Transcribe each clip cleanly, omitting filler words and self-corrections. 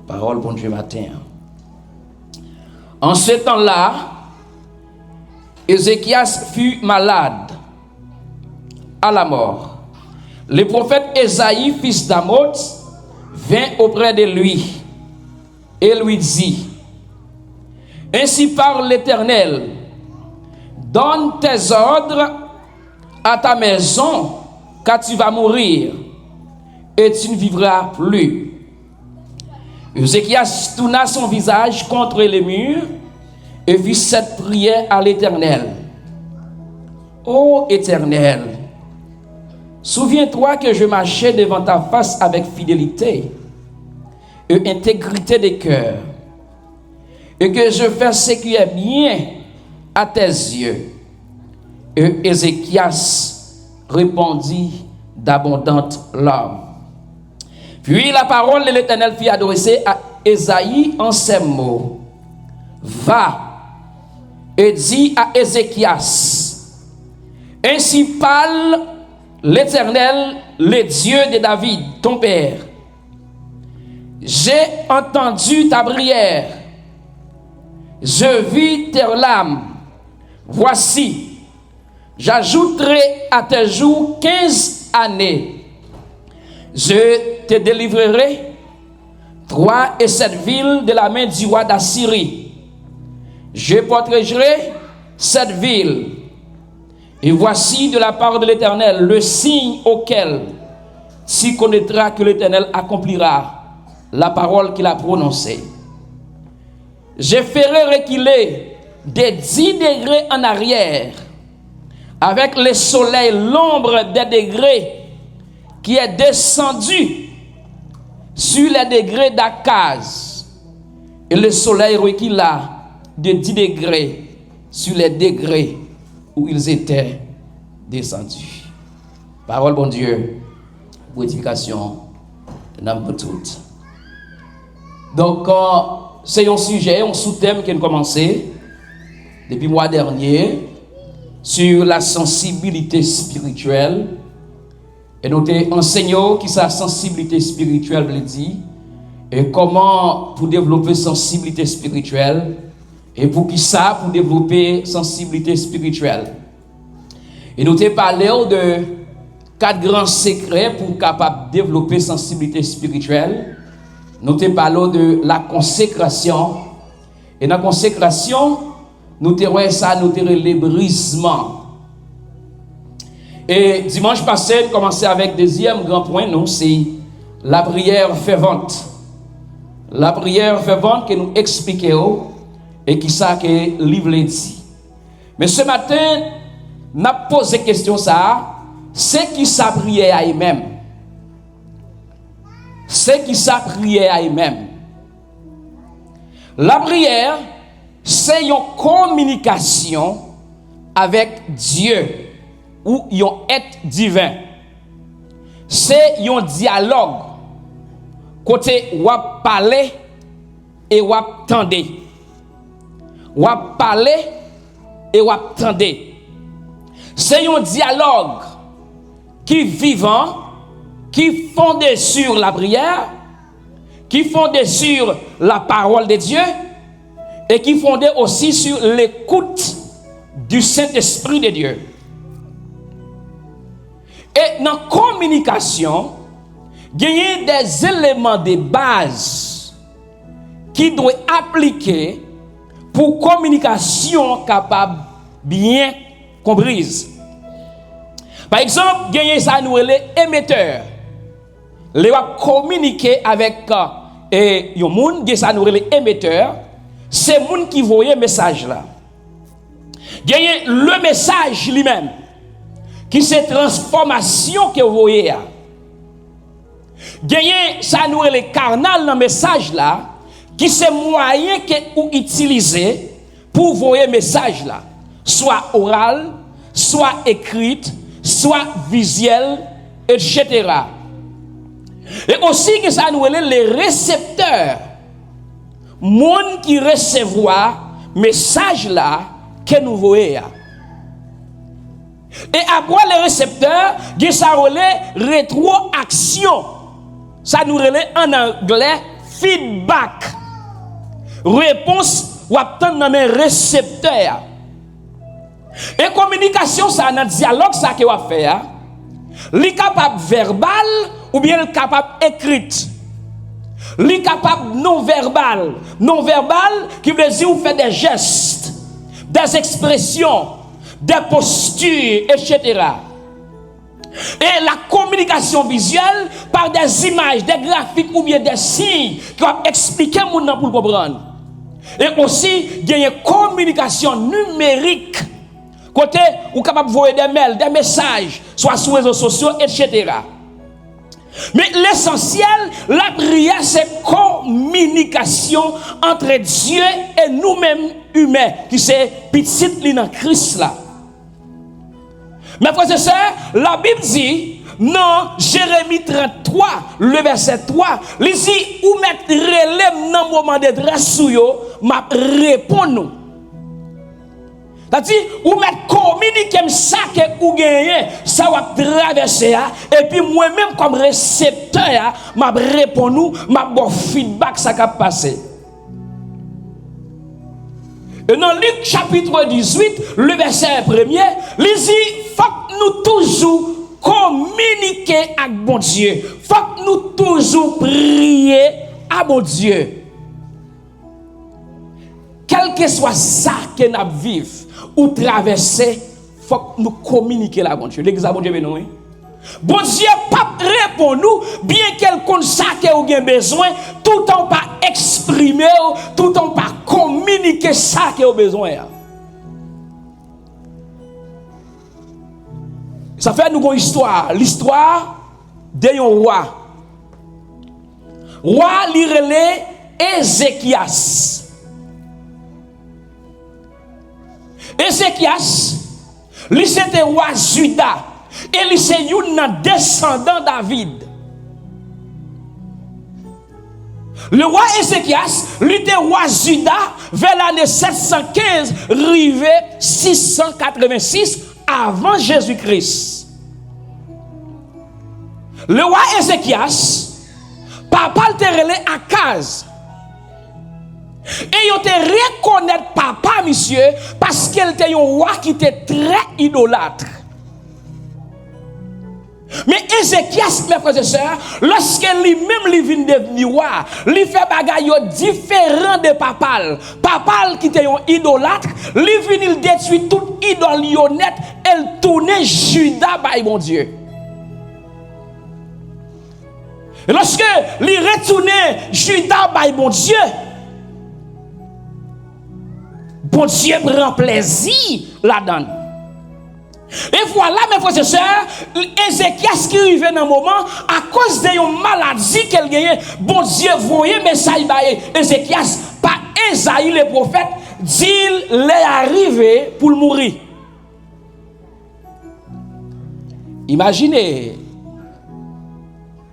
Parole bon Dieu matin. En ce temps-là, Ézéchias fut malade à la mort. Le prophète Ésaïe, fils d'Amoz, vint auprès de lui et lui dit: Ainsi parle l'Éternel, donne tes ordres à ta maison, car tu vas mourir et tu ne vivras plus. Ézéchias tourna son visage contre les murs et fit cette prière à l'Éternel. Ô Éternel, souviens-toi que je marchais devant ta face avec fidélité et intégrité de cœur, et que je fais ce qui est bien à tes yeux. Et Ézéchias répondit d'abondantes larmes. Puis la parole de l'Éternel fut adressée à Ésaïe en ces mots: Va et dis à Ézéchias, ainsi parle l'Éternel, le Dieu de David, ton père. J'ai entendu ta prière, je vis tes larmes. Voici, j'ajouterai à tes jours 15 années. Je te délivrerai, toi et cette ville, de la main du roi d'Assyrie. Je protégerai cette ville. Et voici de la part de l'Éternel le signe auquel tu connaîtras que l'Éternel accomplira la parole qu'il a prononcée. Je ferai reculer de 10 degrés en arrière, avec le soleil, l'ombre des degrés qui est descendu sur les degrés d'Akaz. Et le soleil recula de 10 degrés sur les degrés où ils étaient descendus. Parole bon Dieu, pour édification de notre toutes. Donc, c'est un sujet, un sous-thème qui a commencé depuis le mois dernier sur la sensibilité spirituelle. Et nous avons enseigné qui sa sensibilité spirituelle veut dire et comment pour développer sensibilité spirituelle et pour qui ça pour développer sensibilité spirituelle. Et nous avons parlé de 4 grands secrets pour capable développer sensibilité spirituelle. Nous avons parlé de la consécration. Et dans la consécration, nous avons ça, nous avons le brisement. Et dimanche passé, nous commençons avec le deuxième grand point, nous, c'est la prière fervente. La prière fervente que nous expliquons et qui ça que le livre dit. Mais ce matin, nous avons posé la question ça, c'est qui ça prière à lui-même? C'est qui ça prière à lui-même? La prière, c'est une communication avec Dieu ou un être divin. C'est un dialogue côté ou parler et ou tendre. Ou parler et ou tendre. C'est un dialogue qui vivant, qui fondé sur la prière, qui fondé sur la parole de Dieu et qui fondé aussi sur l'écoute du Saint-Esprit de Dieu. Et dans la communication, il y a des éléments de base qui doivent appliquer pour communication capable bien comprise. Par exemple, il y a ça nous les émetteurs. Les va communiquer avec et yon moun qui ça nous les émetteurs, c'est moun qui voyait message là. Il y a le message lui-même qui c'est transformation que vous voyez. Gagner ça nous les carnal dans message là qui c'est moyen que vous utilisez pour voyer message là, soit oral, soit écrite, soit visuel, etc. Et aussi que ça nous les récepteurs, monde qui recevoir message là que nous voyons. Et après les récepteurs, il y a ça relais rétroaction. Ça nous relève en anglais feedback. Réponse ou attendre dans mes récepteurs. Et communication ça dans dialogue ça que va faire. Li capable verbal ou bien capable écrite. Li capable non verbal. Non verbal qui veut dire ou fait des gestes, des expressions, des postures, etc. Et la communication visuelle par des images, des graphiques ou bien des signes qui vont expliquer mon pour comprendre. Et aussi, il y a une communication numérique. Côté, ou capable de voir des mails, des messages, soit sur les réseaux sociaux, etc. Mais l'essentiel, la prière, c'est communication entre Dieu et nous-mêmes humains, qui c'est petit dans Christ là. Mes frères et sœurs, la Bible dit, non, Jérémie 33, le verset 3, il dit, ou mettre relève dans le moment de détresse sous yo, m'a répond nous. C'est-à-dire, ou mettre communiquer ça que ou gagner, ça va traverser, et puis moi-même comme récepteur, m'a répond nous, m'a bon feedback ça qui a passé. Et dans Luc chapitre 18, le verset 1er, il dit, faut que nous toujours communiquer avec bon Dieu. Faut que nous toujours prier à bon Dieu. Quel que soit ça que nous vivons ou traverser, faut que nous communiquions avec bon Dieu. L'église à bon Dieu, non? Bon Dieu pas répond nous, bien qu'elle compte ça que vous avez besoin, tout en pas exprimer, tout en pas communiquer ça que vous avez besoin. Ça fait nous une histoire, l'histoire d'un roi. Roi l'irélé Ézéchias. Ézéchias, lui c'était roi Juda. Et lui c'est un descendant David. Le roi Ézéchias, lui était roi Juda vers l'année 715, rivé 686 avant Jésus-Christ. Le roi Ézéchias, papa le relé à Akaz. Et il te reconnaître papa, monsieur, parce qu'il était un roi qui était très idolâtre. Mais Ézéchias, mes frères et sœurs, lorsque lui-même vient devenir roi, il fait bagaille différent de papa. Papa qui était un idolâtre, lui vient détruire toute idole honnête, elle tournait Juda par mon Dieu. Et lorsque il retournait Juda par mon Dieu, bon Dieu prend plaisir là-dedans. Et voilà, mes frères et sœurs, Ézéchias qui arrive dans un moment, à cause d'une maladie qu'elle gagne, bon Dieu voyait message Ézéchias, par Esaïe le prophète, dit il est arrivé pour mourir. Imaginez,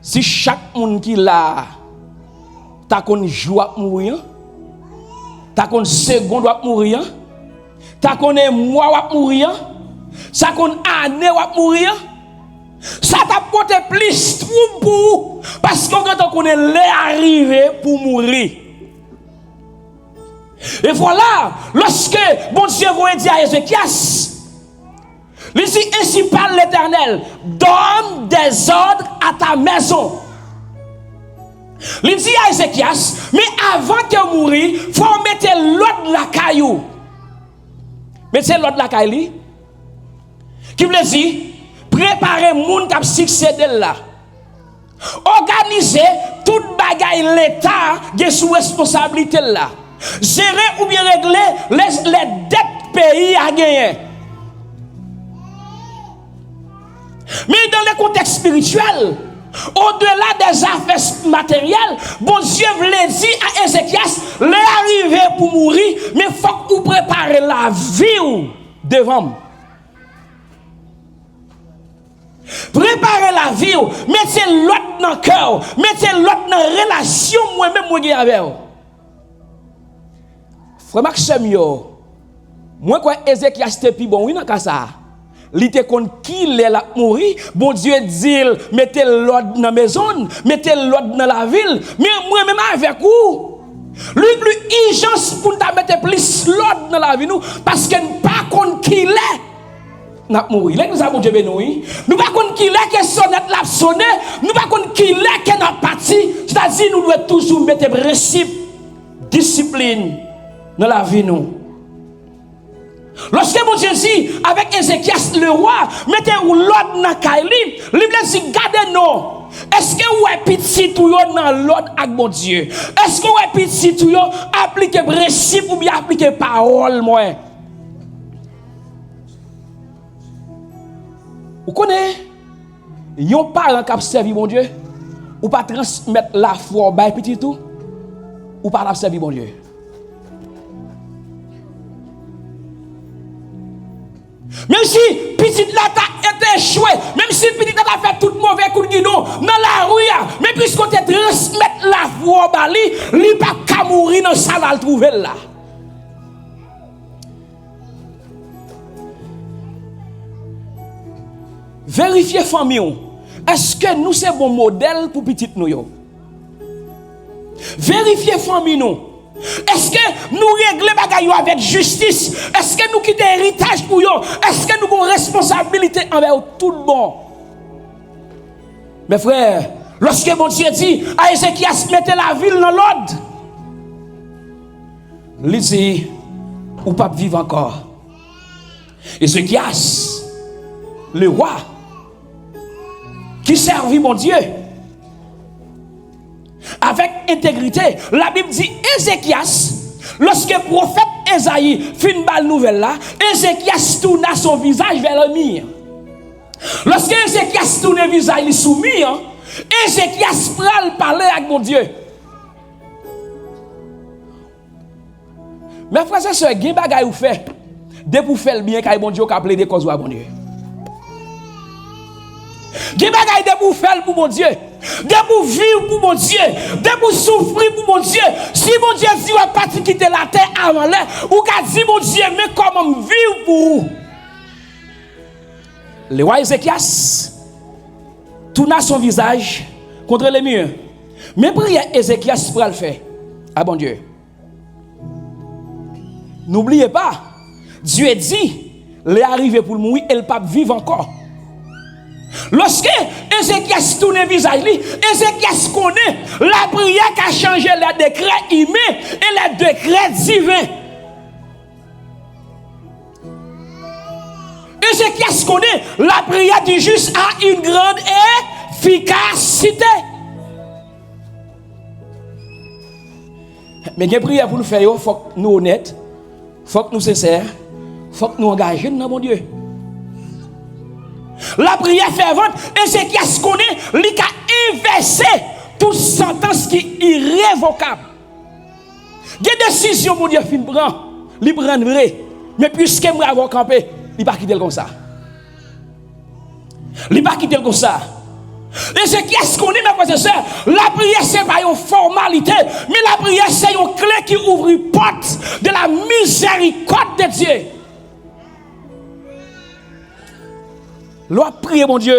si chaque monde qui l'a, t'as qu'on joue à mourir, t'as qu'on seconde à mourir, t'as qu'on mois à mourir, ça qu'on année à mourir, ça t'a porté plus trouble pour parce qu'on est arrivé pour mourir. Et voilà, lorsque bon Dieu va dire à Ézéchias, il dit ainsi parle l'Éternel, donne des ordres à ta maison. Il dit à Ézéchias, mais avant de mourir, il faut mettre l'autre la caillou. Mettez l'autre la caillou. Qui veut dire, préparez moun qui succéder là. Organisez toute bagaille l'État qui sous responsabilité là. Gérer ou bien régler les dettes pays à gagner. Mais dans le contexte spirituel, au-delà des affaires matérielles, bon Dieu voulait dire à Ézéchias, l'arriver pour mourir, mais il faut que vous préparez la vie devant. Préparez la vie, mettez l'autre dans le cœur, mettez l'autre dans la relation, moi-même, moi avec vous. Frère Maxime, moi, quoi, Ézéchias était plus bon, oui, dans ça. Li te kon qui la mourir, bon Dieu dit mettez l'ordre dans la maison, mettez l'ordre dans la ville, mais moi même avec vous. Lui plus urgence pour nous mettre plus l'ordre dans la vie nous parce que nous pas kon qui l'est n'a mourir. Là nous avons Dieu béni. Nous pas kon qui l'est que sonnette l'a sonné, nous pas kon qui l'est que n'a parti, c'est-à-dire nous devons toujours mettre principe discipline dans la vie nous. Lorsque mon Dieu dit avec Ézéchias le roi, mettez l'ordre dans Kaili, lui dit gardez nous. Est-ce que vous êtes petit tout dans l'ordre avec mon Dieu? Est-ce que vous êtes petit tout appliquer principe ou bien appliquer parole moi? Vous connaissez? Yon parent qui a servi mon Dieu, ou pas transmettre la foi au petit tout, ou pas servir mon Dieu. Même si petit là t'a été échoué, même si petit là t'a fait tout mauvais coup de guidon dans la rue, mais puisqu'on te transmettre la foi au bali, il pas qu'à mourir dans ça va le trouver là. Vérifiez famille, est-ce que nous c'est bon modèle pour petit nous yo? Vérifiez famille nous. Est-ce que nous réglons bagaille avec justice? Est-ce que nous quittons héritage pour eux? Est-ce que nous avons responsabilité envers tout le monde? Mes frères, lorsque mon Dieu dit à Ézéchias, mettez la ville dans l'ordre, il dit, ou pas vivre encore. Ézéchias, le roi, qui servit mon Dieu, avec intégrité. La Bible dit Ézéchias, lorsque le prophète Esaïe fit une balle nouvelle là, Ézéchias tourna son visage vers le mur. Lorsque Ézéchias tourne le visage sous le mur, Ézéchias pral parler avec mon Dieu. Mes frères et sœurs, gen bagay ou fait, de pour faire le bien kay bon Dieu ka plaider cause ou bon Dieu. Gen bagay de pour faire pour mon Dieu. De pour vivre pour mon Dieu, de pour souffrir pour mon Dieu. Si mon Dieu dit va pas quitter la terre avant l'air, ou qu'a dit mon Dieu mais comment vivre pour vous? Le roi Ézéchias tourna son visage contre les murs. Mais prière Ézéchias pour le faire. Ah bon Dieu. N'oubliez pas, Dieu dit, il est arrivé pour mourir et le pape vive encore. Lorsque Ézéchias tourne le visage, Ézéchias connaît la prière qui a changé les décrets humains et les décrets divins. Ézéchias connaît la prière du juste a une grande efficacité. Mais il y a une prière pour nous faire, il faut que nous honnêtes, il faut que nous sincères, il faut que nous engagions dans mon Dieu. La prière fervente, Ézéchias connaît, il a inversé toute sentence qui est irrévocable. Il y a des décisions, mon Dieu, il prend, il prend vrai. Mais puisque moi avoir campé, il ne va pas quitter comme ça. Il ne va pas quitter comme ça. Ézéchias connaît, mes frères et sœurs, la prière, ce n'est pas une formalité, mais la prière, c'est une clé qui ouvre une porte de la miséricorde de Dieu. Loi prier mon Dieu.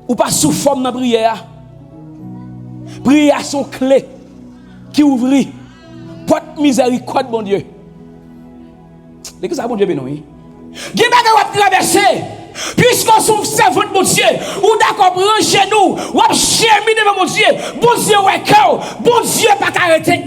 Ou pas sous forme de prière. Prière son clé qui ouvre porte miséricorde mon Dieu. Mais que ça mon Dieu béni. Qui va traverser puisqu'on souffre servant mon Dieu ou d'accord branchez nous ou cheminer devant mon Dieu. Bon Dieu ouais cœur. Bon Dieu pas arrêter